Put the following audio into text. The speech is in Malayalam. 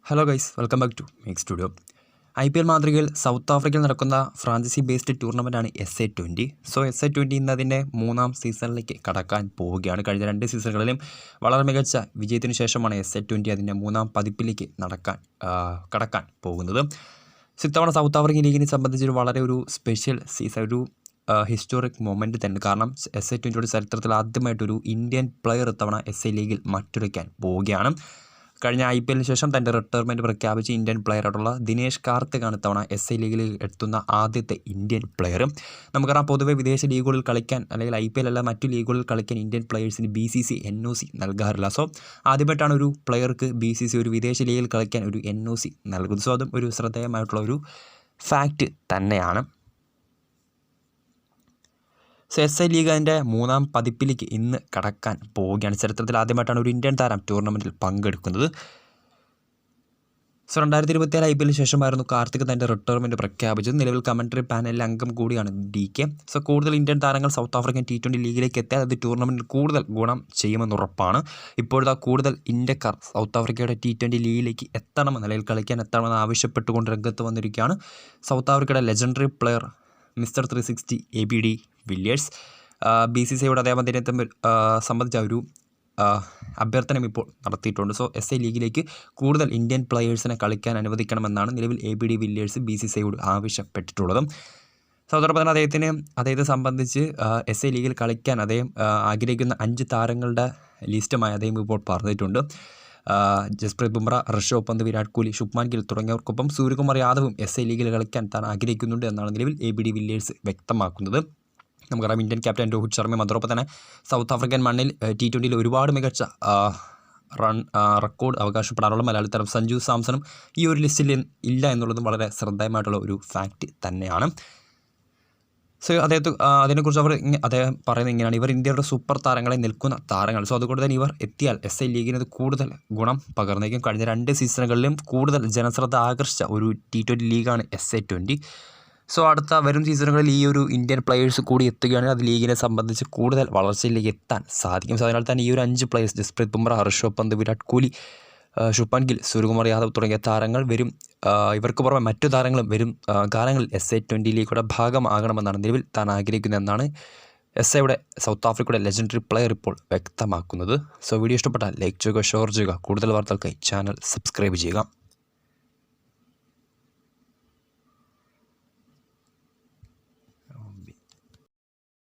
Hello guys, welcome back to make studio. IPL മാതൃകയിൽ സൗത്ത് ആഫ്രിക്കയിൽ നടക്കുന്ന franchise based ടൂർണമെൻറ്റാണ് SA20. So SA20 ഇന്ന് അതിൻ്റെ 3ാം സീസണിലേക്ക് കടക്കാൻ പോവുകയാണ്. കഴിഞ്ഞ 2 സീസണുകളിലും വളരെ മികച്ച വിജയത്തിന് ശേഷമാണ് SA20 അതിൻ്റെ 3ാം പതിപ്പിലേക്ക് കടക്കാൻ പോകുന്നത്. ഇത്തവണ സൗത്ത് ആഫ്രിക്കൻ ലീഗിനെ സംബന്ധിച്ചൊരു വളരെ ഒരു സ്പെഷ്യൽ സീസൺ, ഒരു ഹിസ്റ്റോറിക് മൊമെൻറ്റ് തന്നെ. കാരണം SA20യുടെ ചരിത്രത്തിൽ ആദ്യമായിട്ടൊരു ഇന്ത്യൻ പ്ലെയർ ഇത്തവണ SA ലീഗിൽ മറ്റുരയ്ക്കാൻ പോവുകയാണ്. കഴിഞ്ഞ IPL ശേഷം തൻ്റെ റിട്ടയർമെൻറ്റ് പ്രഖ്യാപിച്ച ഇന്ത്യൻ പ്ലെയറായിട്ടുള്ള ദിനേശ് കാർത്തികാണ് ഇത്തവണ SA ലീഗിൽ എത്തുന്ന ആദ്യത്തെ ഇന്ത്യൻ പ്ലെയർ. നമുക്കറിയാം, പൊതുവെ വിദേശ ലീഗുകളിൽ കളിക്കാൻ അല്ലെങ്കിൽ IPL അല്ല മറ്റു ലീഗുകളിൽ കളിക്കാൻ ഇന്ത്യൻ പ്ലെയേഴ്സിന് BCC NOC നൽകാറില്ല. സോ ആദ്യമായിട്ടാണ് ഒരു പ്ലെയർക്ക് BCC ഒരു വിദേശ ലീഗിൽ കളിക്കാൻ ഒരു NOC നൽകുന്നത്. സോ അതും ഒരു ശ്രദ്ധേയമായിട്ടുള്ള ഒരു ഫാക്റ്റ് തന്നെയാണ്. SA ലീഗ് അതിൻ്റെ 3ാം പതിപ്പിലേക്ക് ഇന്ന് കടക്കാൻ പോവുകയാണ്. ചരിത്രത്തിൽ ആദ്യമായിട്ടാണ് ഒരു ഇന്ത്യൻ താരം ടൂർണമെൻറ്റിൽ പങ്കെടുക്കുന്നത്. സോ 2027 IPL ശേഷമായിരുന്നു കാർത്തിക് തൻ്റെ റിട്ടയർമെൻറ്റ് പ്രഖ്യാപിച്ചത്. നിലവിൽ കമൻട്രി പാനലിലെ അംഗം കൂടിയാണ് DK. സോ കൂടുതൽ ഇന്ത്യൻ താരങ്ങൾ സൗത്ത് ആഫ്രിക്കൻ T20 ലീഗിലേക്ക് എത്തിയാൽ അത് ടൂർണമെൻറ്റിൽ കൂടുതൽ ഗുണം ചെയ്യുമെന്നുറപ്പാണ്. ഇപ്പോഴത്തെ കൂടുതൽ ഇന്ത്യക്കാർ സൗത്ത് ആഫ്രിക്കയുടെ T20 ലീഗിലേക്ക് എത്തണമെന്ന് അല്ലെങ്കിൽ കളിക്കാൻ എത്തണമെന്ന് ആവശ്യപ്പെട്ടുകൊണ്ട് രംഗത്ത് വന്നിരിക്കുകയാണ്. സൗത്ത് ആഫ്രിക്കയുടെ legendary player mister 360 ABD Villiers. BCCയോട് അദ്ദേഹം അതിനെ സംബന്ധിച്ച ഒരു അഭ്യർത്ഥന ഇപ്പോൾ നടത്തിയിട്ടുണ്ട്. സോ SA ലീഗിലേക്ക് കൂടുതൽ ഇന്ത്യൻ പ്ലെയേഴ്സിനെ കളിക്കാൻ അനുവദിക്കണമെന്നാണ് നിലവിൽ ABD വില്ലിയേഴ്സ് BCCയോട് ആവശ്യപ്പെട്ടിട്ടുള്ളത്. സോ അതോടൊപ്പം തന്നെ അദ്ദേഹത്തെ സംബന്ധിച്ച് SA ലീഗിൽ കളിക്കാൻ അദ്ദേഹം ആഗ്രഹിക്കുന്ന 5 താരങ്ങളുടെ ലിസ്റ്റുമായി അദ്ദേഹം ഇപ്പോൾ പറഞ്ഞിട്ടുണ്ട്. ജസ്പ്രീത് ബുംറ, ഋഷഭ് പന്ത്, വിരാട് കോഹ്ലി, ശുഭ്മാൻ ഗിൽ തുടങ്ങിയവർക്കൊപ്പം സൂര്യകുമാർ യാദവും SA ലീഗിൽ കളിക്കാൻ താൻ ആഗ്രഹിക്കുന്നുണ്ട് എന്നാണ് നിലവിൽ ABD വില്ലിയേഴ്സ് വ്യക്തമാക്കുന്നത്. നമുക്കറിയാം, ഇന്ത്യൻ ക്യാപ്റ്റൻ രോഹിത് ശർമ്മയും അതോടൊപ്പം തന്നെ സൗത്ത് ആഫ്രിക്കൻ മണ്ണിൽ T20 ഒരുപാട് മികച്ച റെക്കോർഡ് അവകാശപ്പെടാനുള്ള മലയാളി താരം സഞ്ജു സാംസണും ഈ ഒരു ലിസ്റ്റിൽ ഇല്ല എന്നുള്ളതും വളരെ ശ്രദ്ധേയമായിട്ടുള്ള ഒരു ഫാക്റ്റ് തന്നെയാണ്. സോ അതിനെക്കുറിച്ച് അദ്ദേഹം പറയുന്നത് ഇങ്ങനെയാണ്: ഇവർ ഇന്ത്യയുടെ സൂപ്പർ താരങ്ങളെ നിൽക്കുന്ന താരങ്ങൾ. സോ അതുകൊണ്ട് തന്നെ ഇവർ എത്തിയാൽ SA ലീഗിന് അത് കൂടുതൽ ഗുണം പകർന്നേക്കും. കഴിഞ്ഞ 2 സീസണുകളിലും കൂടുതൽ ജനശ്രദ്ധ ആകർഷിച്ച ഒരു T20 ലീഗാണ് SA20. സോ അടുത്ത വരും സീസണുകളിൽ ഈ ഒരു ഇന്ത്യൻ പ്ലെയേഴ്സ് കൂടി എത്തുകയാണെങ്കിൽ അത് ലീഗിനെ സംബന്ധിച്ച് കൂടുതൽ വളർച്ചയിലേക്ക് എത്താൻ സാധിക്കും. സോ അതിനാൽ തന്നെ ഈ ഒരു 5 പ്ലെയേഴ്സ് ജസ്പ്രീത് ബുംറ, ഋഷഭ് പന്ത്, വിരാട് കോഹ്ലി, ശുഭ്മാൻ ഗിൽ, സൂര്യകുമാർ യാദവ് തുടങ്ങിയ താരങ്ങൾ വരും. ഇവർക്ക് പുറമെ മറ്റു താരങ്ങളും വരും കാലങ്ങളിൽ SA20 ലീഗിയുടെ ഭാഗമാകണമെന്നാണ് നിലവിൽ താൻ ആഗ്രഹിക്കുന്നതെന്നാണ് SAയുടെ സൗത്ത് ആഫ്രിക്കയുടെ ലെജൻഡറി പ്ലെയർ ഇപ്പോൾ വ്യക്തമാക്കുന്നത്. സോ വീഡിയോ ഇഷ്ടപ്പെട്ടാൽ ലൈക്ക് ചെയ്യുക, ഷെയർ ചെയ്യുക. കൂടുതൽ വാർത്തകൾക്കായി ചാനൽ സബ്സ്ക്രൈബ് ചെയ്യുക.